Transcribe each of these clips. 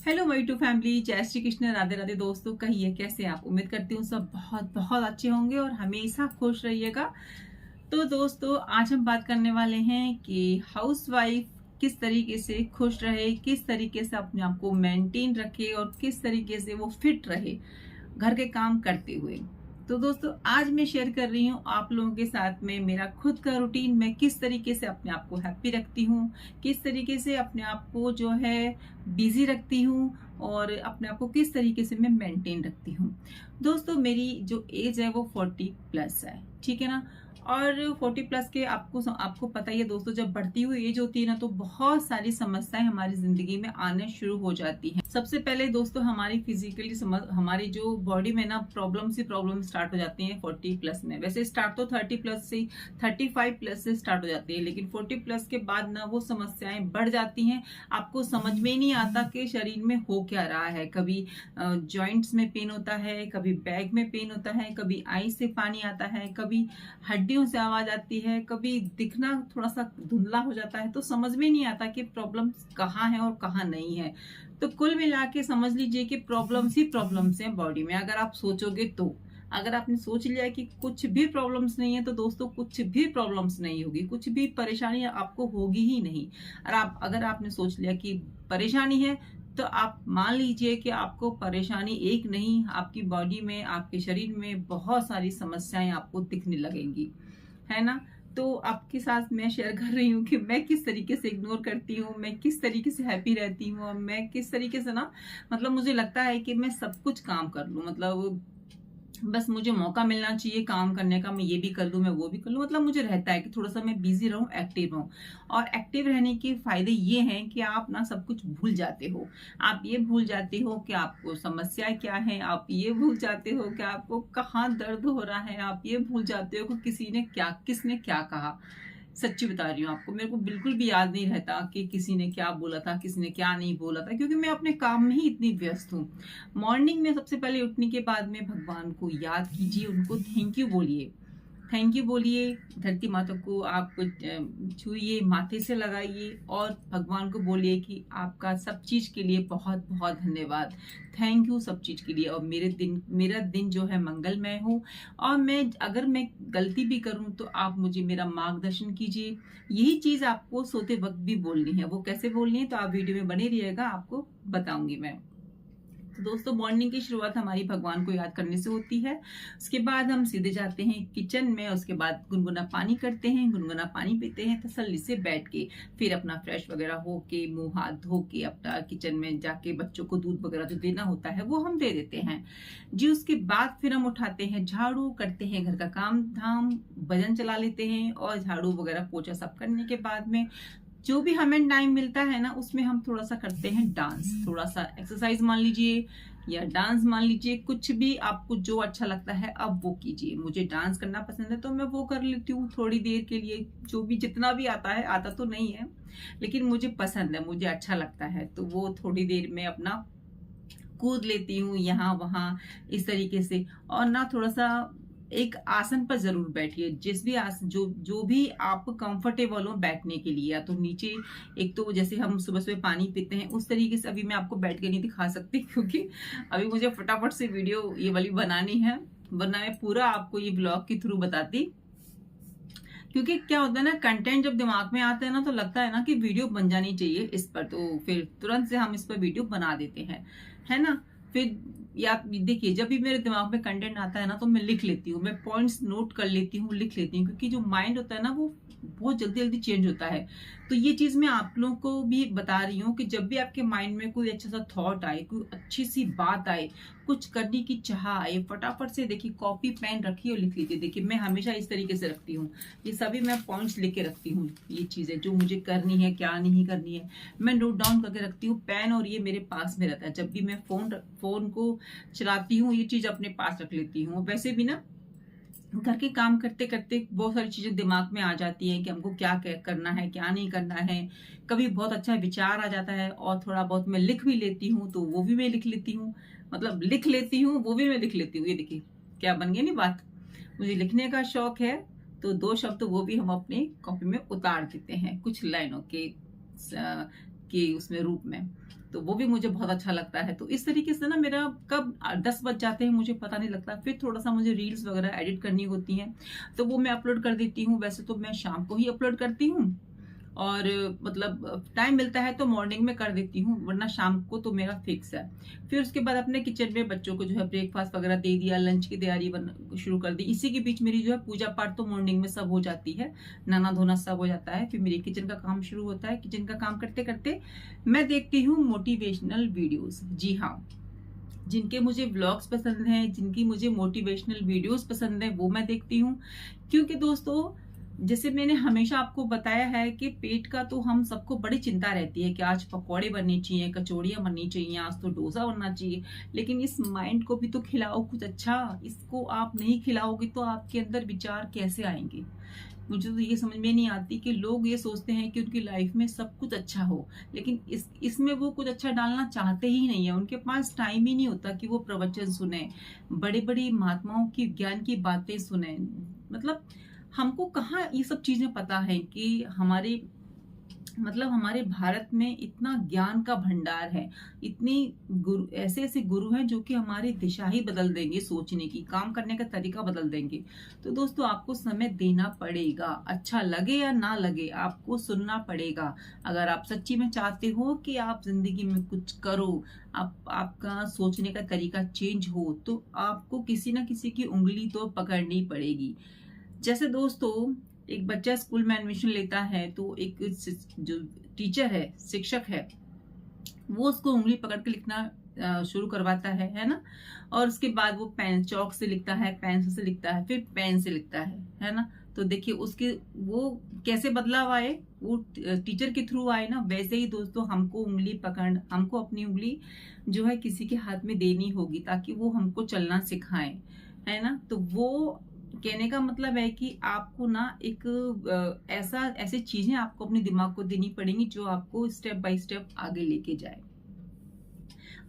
Hello my to family, जय श्री कृष्ण, राधे राधे। दोस्तों कहिए कैसे आप। उम्मीद करती हूँ सब बहुत बहुत अच्छे होंगे और हमेशा खुश रहिएगा। तो दोस्तों आज हम बात करने वाले हैं कि हाउसवाइफ किस तरीके से खुश रहे, किस तरीके से अपने आप को मेंटेन रखे और किस तरीके से वो फिट रहे घर के काम करते हुए। तो दोस्तों आज मैं शेयर कर रही हूँ आप लोगों के साथ में मेरा खुद का रूटीन। मैं किस तरीके से अपने आप को हैप्पी रखती हूँ, किस तरीके से अपने आप को जो है बिजी रखती हूँ और अपने आप को किस तरीके से मैं मेंटेन रखती हूँ। दोस्तों मेरी जो एज है वो 40+ है, ठीक है ना। और 40+ के आपको पता ही है दोस्तों, जब बढ़ती हुई एज होती है ना तो बहुत सारी समस्याएं हमारी जिंदगी में आने शुरू हो जाती हैं। सबसे पहले दोस्तों हमारी फिजिकली हमारी जो बॉडी में ना प्रॉब्लम स्टार्ट हो जाती हैं 40+ में। वैसे स्टार्ट तो 30+ से 35+ से स्टार्ट हो जाती है, लेकिन 40+ के बाद ना वो समस्याएं बढ़ जाती हैं। आपको समझ में ही नहीं आता कि शरीर में हो क्या रहा है। कभी जॉइंट्स में पेन होता है, कभी बैक में पेन होता है, कभी आई से पानी आता है, कभी हड्डियों से आवाज आती है, कभी दिखना थोड़ा सा धुंधला हो जाता है। तो समझ में नहीं आता कि प्रॉब्लम कहाँ है और कहाँ नहीं है। तो कुल मिला के समझ लीजिए कि प्रॉब्लम्स ही प्रॉब्लम्स हैं बॉडी में। अगर आप सोचोगे तो, अगर आपने सोच लिया कि कुछ भी प्रॉब्लम्स नहीं है तो दोस्तों कुछ भी प्रॉब्लम्स नहीं होगी, कुछ भी परेशानी आपको होगी ही नहीं। और अगर आपने सोच लिया कि परेशानी है तो आप मान लीजिए कि आपको परेशानी एक नहीं, आपकी बॉडी में, आपके शरीर में बहुत सारी समस्याएं आपको दिखने लगेंगी, है ना। तो आपके साथ मैं शेयर कर रही हूँ कि मैं किस तरीके से इग्नोर करती हूँ, मैं किस तरीके से हैप्पी रहती हूँ और मैं किस तरीके से ना, मतलब मुझे लगता है कि मैं सब कुछ काम कर लूँ। मतलब बस मुझे मौका मिलना चाहिए काम करने का, मैं ये भी कर लूँ, मैं वो भी कर लूँ। मतलब मुझे रहता है कि थोड़ा सा मैं बिजी रहूँ, एक्टिव रहूँ। और एक्टिव रहने के फायदे ये हैं कि आप ना सब कुछ भूल जाते हो। आप ये भूल जाते हो कि आपको समस्या क्या है, आप ये भूल जाते हो कि आपको कहाँ दर्द हो रहा है, आप ये भूल जाते हो कि किसने क्या कहा। सच्ची बता रही हूँ आपको, मेरे को बिल्कुल भी याद नहीं रहता कि किसी ने क्या बोला था, किसी ने क्या नहीं बोला था, क्योंकि मैं अपने काम में ही इतनी व्यस्त हूँ। मॉर्निंग में सबसे पहले उठने के बाद में भगवान को याद कीजिए, उनको थैंक यू बोलिए। थैंक यू बोलिए, धरती माता को आप छूइए, माथे से लगाइए और भगवान को बोलिए कि आपका सब चीज के लिए बहुत बहुत धन्यवाद। थैंक यू सब चीज के लिए। और मेरा दिन जो है मंगलमय हो। और अगर मैं गलती भी करूं तो आप मुझे मेरा मार्गदर्शन कीजिए। यही चीज आपको सोते वक्त भी बोलनी है। वो कैसे बोलनी है तो आप वीडियो में बने रहिएगा, आपको बताऊंगी मैं। तो दोस्तों मॉर्निंग की शुरुआत हमारी भगवान को याद करने से होती है। उसके बाद हम सीधे जाते हैं किचन में, उसके बाद गुनगुना पानी करते हैं, गुनगुना पानी पीते हैं तसल्ली से बैठ के। फिर अपना फ्रेश वगैरह हो के, मुंह हाथ धो के, अपना किचन में जाके बच्चों को दूध वगैरह जो देना होता है वो हम दे देते हैं जी। उसके बाद फिर हम उठाते हैं झाड़ू, करते हैं घर का काम धाम, भजन चला लेते हैं और झाड़ू वगैरह पोछा सब करने के बाद में जो भी हमें टाइम मिलता है ना उसमें हम थोड़ा सा करते हैं डांस, थोड़ा सा एक्सरसाइज मान लीजिए या डांस मान लीजिए, कुछ भी आपको जो अच्छा लगता है अब वो कीजिए। मुझे डांस करना पसंद है तो मैं वो कर लेती हूँ थोड़ी देर के लिए। जो भी जितना भी आता है, आता तो नहीं है लेकिन मुझे पसंद है, मुझे अच्छा लगता है, तो वो थोड़ी देर में अपना कूद लेती हूँ यहाँ वहां इस तरीके से। और ना थोड़ा सा एक आसन पर जरूर बैठिए, जिस भी आसन जो भी आप कंफर्टेबल हो बैठने के लिए। या तो नीचे, एक तो जैसे हम सुबह सुबह पानी पीते हैं उस तरीके से अभी मैं आपको बैठ के नहीं दिखा सकती क्योंकि अभी मुझे फटाफट से वीडियो ये वाली बनानी है, वरना मैं पूरा आपको ये ब्लॉग के थ्रू बताती। क्योंकि क्या होता है ना, कंटेंट जब दिमाग में आता है ना तो लगता है ना कि वीडियो बन जानी चाहिए इस पर, तो फिर तुरंत से हम इस पर वीडियो बना देते हैं, है ना। फिर या देखिए, जब भी मेरे दिमाग में कंटेंट आता है ना तो मैं लिख लेती हूँ, मैं पॉइंट्स नोट कर लेती हूँ, लिख लेती हूँ, क्योंकि जो माइंड होता है ना वो बहुत जल्दी जल्दी चेंज होता है। तो ये चीज मैं आप लोगों को भी बता रही हूँ कि जब भी आपके माइंड में कोई अच्छा सा थॉट आए, कोई अच्छी सी बात आए, कुछ करने की चाह आए, फटाफट से देखिए कॉपी पेन रखिए और लिख लीजिए। देखिए मैं हमेशा इस तरीके से रखती हूँ, ये सभी मैं पॉइंट्स लिख के रखती हूँ। ये चीजें जो मुझे करनी है, क्या नहीं करनी है, मैं नोट डाउन करके रखती हूँ। पेन और ये मेरे पास में रहता है। जब भी मैं फोन को चलाती हूँ ये चीज अपने पास रख लेती हूँ। वैसे भी ना घर के काम करते करते बहुत सारी चीजें दिमाग में आ जाती हैं कि हमको क्या करना है, क्या नहीं करना है। कभी बहुत अच्छा विचार आ जाता है और थोड़ा बहुत मैं लिख भी लेती हूँ, तो वो भी मैं लिख लेती हूँ। मतलब लिख लेती हूँ, वो भी मैं लिख लेती हूँ। ये देखिए क्या बन गई नहीं बात। मुझे लिखने का शौक है तो दो शब्द वो भी हम अपनी कॉपी में उतार देते हैं कुछ लाइनों के उसमें रूप में। तो वो भी मुझे बहुत अच्छा लगता है। तो इस तरीके से ना मेरा कब 10 बज जाते हैं मुझे पता नहीं लगता। फिर थोड़ा सा मुझे रील्स वगैरह एडिट करनी होती हैं, तो वो मैं अपलोड कर देती हूँ। वैसे तो मैं शाम को ही अपलोड करती हूँ, और मतलब टाइम मिलता है तो मॉर्निंग में कर देती हूँ, वरना शाम को तो मेरा फिक्स है। फिर उसके बाद अपने किचन में बच्चों को जो है ब्रेकफास्ट वगैरह दे दिया, लंच की तैयारी शुरू कर दी। इसी के बीच मेरी जो है पूजा पाठ तो मॉर्निंग में सब हो जाती है, नहाना धोना सब हो जाता है। फिर मेरी किचन का काम शुरू होता है। किचन का काम करते करते मैं देखती हूँ मोटिवेशनल वीडियोस। जी हाँ, जिनके मुझे व्लॉग्स पसंद हैं, जिनकी मुझे मोटिवेशनल वीडियोस पसंद है, वो मैं देखती हूँ। क्योंकि दोस्तों, जैसे मैंने हमेशा आपको बताया है कि पेट का तो हम सबको बड़ी चिंता रहती है कि आज पकौड़े बनने चाहिए, कचौड़ियाँ बननी चाहिए, आज तो डोसा बनना चाहिए। लेकिन इस माइंड को भी तो खिलाओ कुछ अच्छा। इसको आप नहीं खिलाओगे तो आपके अंदर विचार कैसे आएंगे? मुझे तो ये समझ में नहीं आती कि लोग ये सोचते हैं कि उनकी लाइफ में सब कुछ अच्छा हो, लेकिन इसमें वो कुछ अच्छा डालना चाहते ही नहीं है। उनके पास टाइम ही नहीं होता कि वो प्रवचन सुने, बड़े बड़ी महात्माओं की ज्ञान की बातें सुने। मतलब हमको कहाँ ये सब चीजें पता है कि हमारे भारत में इतना ज्ञान का भंडार है, इतनी गुरु, ऐसे ऐसे गुरु हैं जो कि हमारी दिशा ही बदल देंगे, सोचने की, काम करने का तरीका बदल देंगे। तो दोस्तों, आपको समय देना पड़ेगा, अच्छा लगे या ना लगे, आपको सुनना पड़ेगा। अगर आप सच्ची में चाहते हो कि आप जिंदगी में कुछ करो, आपका सोचने का तरीका चेंज हो, तो आपको किसी ना किसी की उंगली तो पकड़नी पड़ेगी। जैसे दोस्तों, एक बच्चा स्कूल में एडमिशन लेता है तो एक जो टीचर है, शिक्षक है, वो उसको उंगली पकड़ के लिखना शुरू करवाता है ना। और उसके बाद वो पेन चौक से लिखता है, पेंसिल से लिखता है, फिर पेन से लिखता है ना। तो देखिए उसके वो कैसे बदलाव आए, वो टीचर के थ्रू आए ना। वैसे ही दोस्तों, हमको अपनी उंगली जो है किसी के हाथ में देनी होगी, ताकि वो हमको चलना सिखाए, है ना। तो वो कहने का मतलब है कि आपको ना एक ऐसी चीजें आपको अपने दिमाग को देनी पड़ेंगी जो आपको स्टेप बाय स्टेप आगे लेके जाए।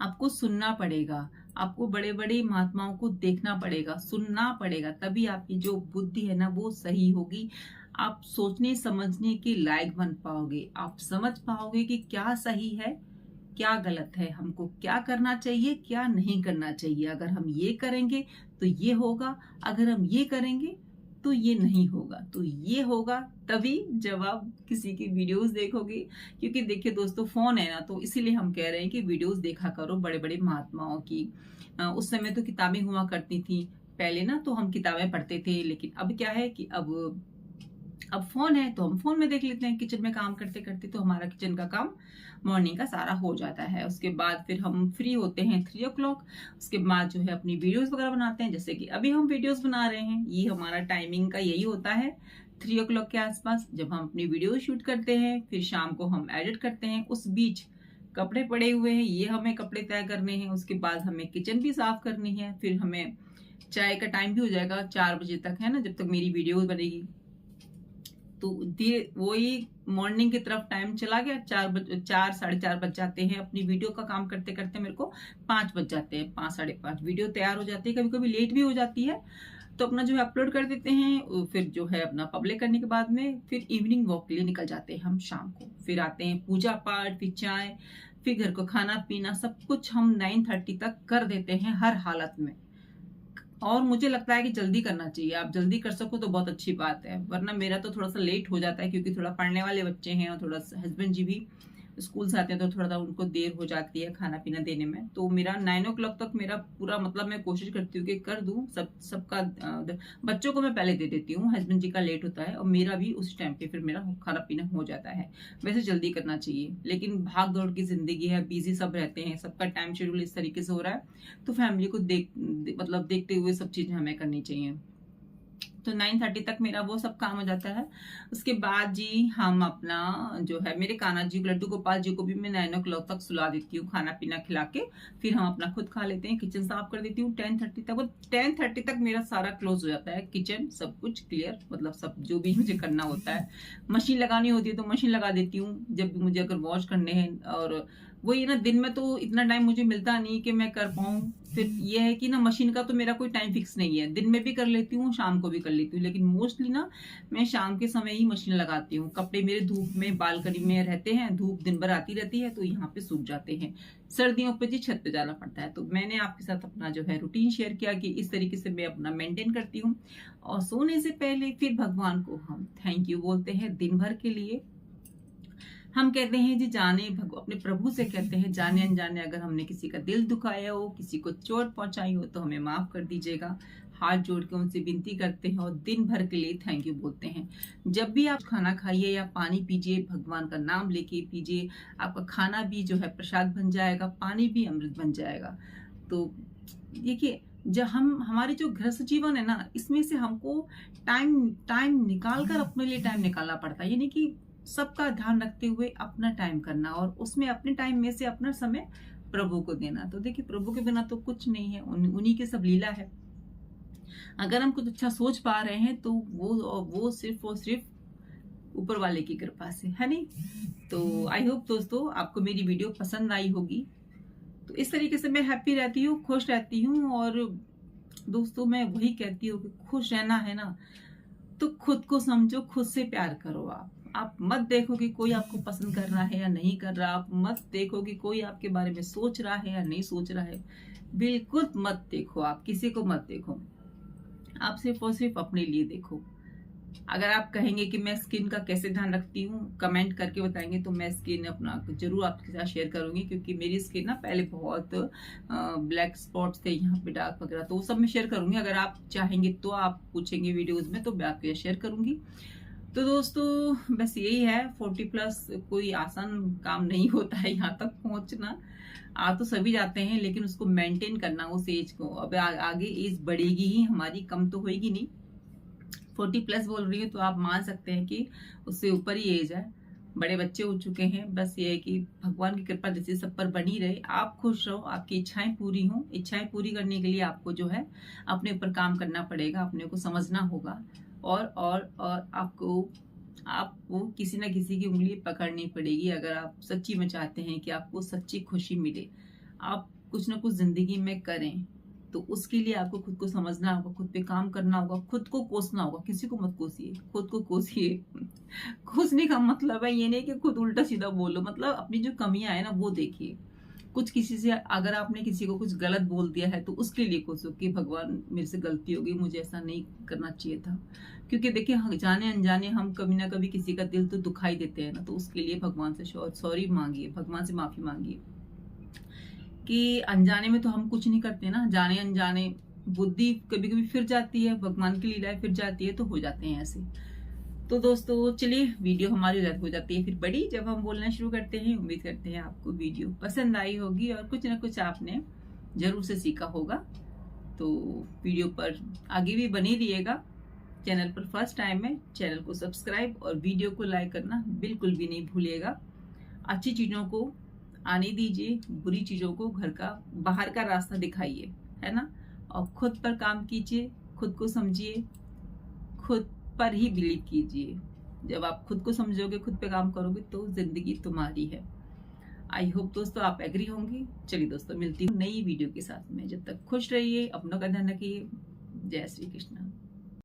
आपको सुनना पड़ेगा, आपको बड़े बड़े महात्माओं को देखना पड़ेगा, सुनना पड़ेगा, तभी आपकी जो बुद्धि है ना वो सही होगी। आप सोचने समझने के लायक बन पाओगे, आप समझ पाओगे कि क्या सही है, क्या गलत है, हमको क्या करना चाहिए, क्या नहीं करना चाहिए। अगर हम ये करेंगे तो ये होगा, अगर हम ये करेंगे तो ये नहीं होगा। तो ये होगा तभी जब आप किसी की वीडियोस देखोगे। क्योंकि देखिए दोस्तों, फोन है ना, तो इसीलिए हम कह रहे हैं कि वीडियोस देखा करो बड़े बड़े महात्माओं की। उस समय तो किताबें हुआ करती थी पहले ना, तो हम किताबें पढ़ते थे। लेकिन अब क्या है कि अब फोन है तो हम फोन में देख लेते हैं, किचन में काम करते करते। तो हमारा किचन का काम मॉर्निंग का सारा हो जाता है। उसके बाद फिर हम फ्री होते हैं 3 o'clock। उसके बाद जो है अपनी वीडियोस वगैरह बनाते हैं, जैसे कि अभी हम वीडियोस बना रहे हैं। ये हमारा टाइमिंग का यही होता है, 3 o'clock के आसपास जब हम अपनी वीडियो शूट करते हैं। फिर शाम को हम एडिट करते हैं। उस बीच कपड़े पड़े हुए हैं, ये हमें कपड़े तय करने हैं। उसके बाद हमें किचन भी साफ करनी है। फिर हमें चाय का टाइम भी हो जाएगा 4 बजे तक, है ना, जब तक मेरी वीडियो बनेगी। तो धीरे वही मॉर्निंग की तरफ टाइम चला गया। 4 साढ़े 4 बज जाते हैं। अपनी वीडियो का काम करते करते मेरे को 5 बज जाते हैं, 5 साढ़े 5 वीडियो तैयार हो जाती है। कभी कभी लेट भी हो जाती है, तो अपना जो है अपलोड कर देते हैं। फिर जो है अपना पब्लिक करने के बाद में फिर इवनिंग वॉक के लिए निकल जाते हैं हम शाम को। फिर आते हैं पूजा पाठ, फिर चाय, फिर घर को खाना पीना, सब कुछ हम 9:30 तक कर देते हैं हर हालत में। और मुझे लगता है कि जल्दी करना चाहिए। आप जल्दी कर सको तो बहुत अच्छी बात है, वरना मेरा तो थोड़ा सा लेट हो जाता है, क्योंकि थोड़ा पढ़ने वाले बच्चे हैं और थोड़ा हस्बैंड जी भी स्कूल से आते हैं, तो थोड़ा सा उनको देर हो जाती है खाना पीना देने में। तो मेरा 9 o'clock तक मेरा पूरा, मतलब मैं कोशिश करती हूँ कि कर दूं सबका। बच्चों को मैं पहले दे देती हूँ, हस्बैंड जी का लेट होता है, और मेरा भी उस टाइम पे फिर मेरा खाना पीना हो जाता है। वैसे जल्दी करना चाहिए, लेकिन भाग दौड़ की जिंदगी है, बिजी सब रहते हैं, सबका टाइम शेड्यूल इस तरीके से हो रहा है, तो फैमिली को देखते हुए सब चीजें हमें करनी चाहिए। तो 9:30 तक मेरा वो सब काम हो जाता है। उसके बाद जी हम अपना जो है, मेरे कान्हा जी लड्डू गोपाल जी को भी मैं 9 o'clock तक सुला देती हूँ, खाना पीना खिला के। फिर हम अपना खुद खा लेते हैं, किचन साफ कर देती हूँ 10:30 तक। वो 10:30 तक मेरा सारा क्लोज हो जाता है, किचन सब कुछ क्लियर, मतलब सब जो भी मुझे करना होता है। मशीन लगानी होती है तो मशीन लगा देती हूँ, जब भी मुझे अगर वॉश करने हैं, और वो ये ना दिन में तो इतना टाइम मुझे मिलता नहीं कि मैं कर पाऊँ। फिर ये है कि ना मशीन का तो मेरा कोई टाइम फिक्स नहीं है, दिन में भी कर लेती हूँ, शाम को भी कर लेती हूँ, लेकिन मोस्टली ना मैं शाम के समय ही मशीन लगाती हूँ। कपड़े मेरे धूप में बालकनी में रहते हैं, धूप दिन भर आती रहती है तो यहाँ पे सूख जाते हैं। सर्दियों पे जी छत पे जाना पड़ता है। तो मैंने आपके साथ अपना जो है रूटीन शेयर किया कि इस तरीके से मैं अपना मेंटेन करती हूँ। और सोने से पहले फिर भगवान को हम थैंक यू बोलते हैं दिन भर के लिए। हम कहते हैं जी अपने प्रभु से कहते हैं, जाने अनजाने अगर हमने किसी का दिल दुखाया हो, किसी को चोट पहुंचाई हो तो हमें माफ कर दीजिएगा। हाथ जोड़ के उनसे विनती करते हैं और दिन भर के लिए थैंक यू बोलते हैं। जब भी आप खाना खाइए या पानी पीजिए, भगवान का नाम लेके पीजिए। आपका खाना भी जो है प्रसाद बन जाएगा, पानी भी अमृत बन जाएगा। तो देखिए, जब हमारी जो गृहस्थ जीवन है ना, इसमें से हमको टाइम टाइम निकाल कर अपने लिए टाइम निकालना पड़ता है। यानी कि सबका ध्यान रखते हुए अपना टाइम करना और उसमें अपने टाइम में से अपना समय प्रभु को देना। तो देखिए, प्रभु के बिना तो कुछ नहीं है, उन्हीं के सब लीला है। अगर हम कुछ अच्छा सोच पा रहे हैं तो वो सिर्फ और सिर्फ ऊपर वाले की कृपा से है, नहीं? तो आई होप दोस्तों आपको मेरी वीडियो पसंद आई होगी। तो इस तरीके से मैं हैप्पी रहती हूँ, खुश रहती हूँ। और दोस्तों मैं वही कहती हूँ कि खुश रहना है ना तो खुद को समझो, खुद से प्यार करो। आप मत देखो कि कोई आपको पसंद कर रहा है या नहीं कर रहा। आप मत देखो कि कोई आपके बारे में सोच रहा है या नहीं सोच रहा है। बिल्कुल मत देखो, आप किसी को मत देखो। आप सिर्फ और सिर्फ अपने लिए देखो। अगर आप कहेंगे कि मैं स्किन का कैसे ध्यान रखती हूँ, कमेंट करके बताएंगे तो मैं स्किन अपना जरूर आपके साथ शेयर करूंगी। क्योंकि मेरी स्किन ना पहले बहुत ब्लैक स्पॉट्स थे यहाँ पे, डार्क वगैरह, तो वो सब मैं शेयर करूंगी। अगर आप चाहेंगे तो आप पूछेंगे वीडियोज में तो मैं आपके साथ शेयर करूंगी। तो दोस्तों बस यही है, 40+ कोई आसान काम नहीं होता है यहाँ तक पहुंचना। आ तो सभी जाते हैं लेकिन उसको मेंटेन करना उस एज को। अब आगे एज बढ़ेगी ही हमारी, कम तो होएगी नहीं। 40+ बोल रही है तो आप मान सकते हैं कि उससे ऊपर ही एज है, बड़े बच्चे हो चुके हैं। बस ये है कि भगवान की कृपा जैसे सब पर बनी रहे, आप खुश रहो, आपकी इच्छाएं पूरी हों। इच्छाएं पूरी करने के लिए आपको जो है अपने ऊपर काम करना पड़ेगा, अपने को समझना होगा। और आपको किसी ना किसी की उंगली पकड़नी पड़ेगी अगर आप सच्ची में चाहते हैं कि आपको सच्ची खुशी मिले। आप कुछ ना कुछ जिंदगी में करें तो उसके लिए आपको खुद को समझना होगा, खुद पे काम करना होगा, खुद को कोसना होगा। किसी को मत कोसिए, खुद को कोसिए। कोसने का मतलब है ये नहीं कि खुद उल्टा सीधा बोलो, मतलब अपनी जो कमियां है ना वो देखिए। कुछ किसी से अगर आपने किसी को कुछ गलत बोल दिया है तो उसके लिए कोसो कि भगवान मेरे से गलती हो गई, मुझे ऐसा नहीं करना चाहिए था। क्योंकि देखिए, जाने अनजाने हम कभी ना कभी किसी का दिल तो दुखाई देते हैं ना, तो उसके लिए भगवान से सॉरी मांगिए, भगवान से माफी मांगिए। कि अनजाने में तो हम कुछ नहीं करते ना, जाने अनजाने बुद्धि कभी कभी फिर जाती है, भगवान की लीलाएं फिर जाती है, तो हो जाते हैं ऐसे। तो दोस्तों चलिए, वीडियो हमारी हो जाती है फिर बड़ी जब हम बोलना शुरू करते हैं। उम्मीद करते हैं आपको वीडियो पसंद आई होगी और कुछ ना कुछ आपने जरूर से सीखा होगा। तो वीडियो पर आगे भी बने रहिएगा। चैनल पर फर्स्ट टाइम है, चैनल को सब्सक्राइब और वीडियो को लाइक करना बिल्कुल भी नहीं भूलिएगा। अच्छी चीजों को आने दीजिए, बुरी चीजों को घर का बाहर का रास्ता दिखाइए, है ना? और खुद पर काम कीजिए, खुद को समझिए, खुद पर ही बिलीव कीजिए। जब आप खुद को समझोगे, खुद पे काम करोगे तो जिंदगी तुम्हारी है। आई होप दोस्तों आप एग्री होंगे। चलिए दोस्तों, मिलती हूँ नई वीडियो के साथ में। जब तक खुश रहिए, अपनों का ध्यान रखिए। जय श्री कृष्ण।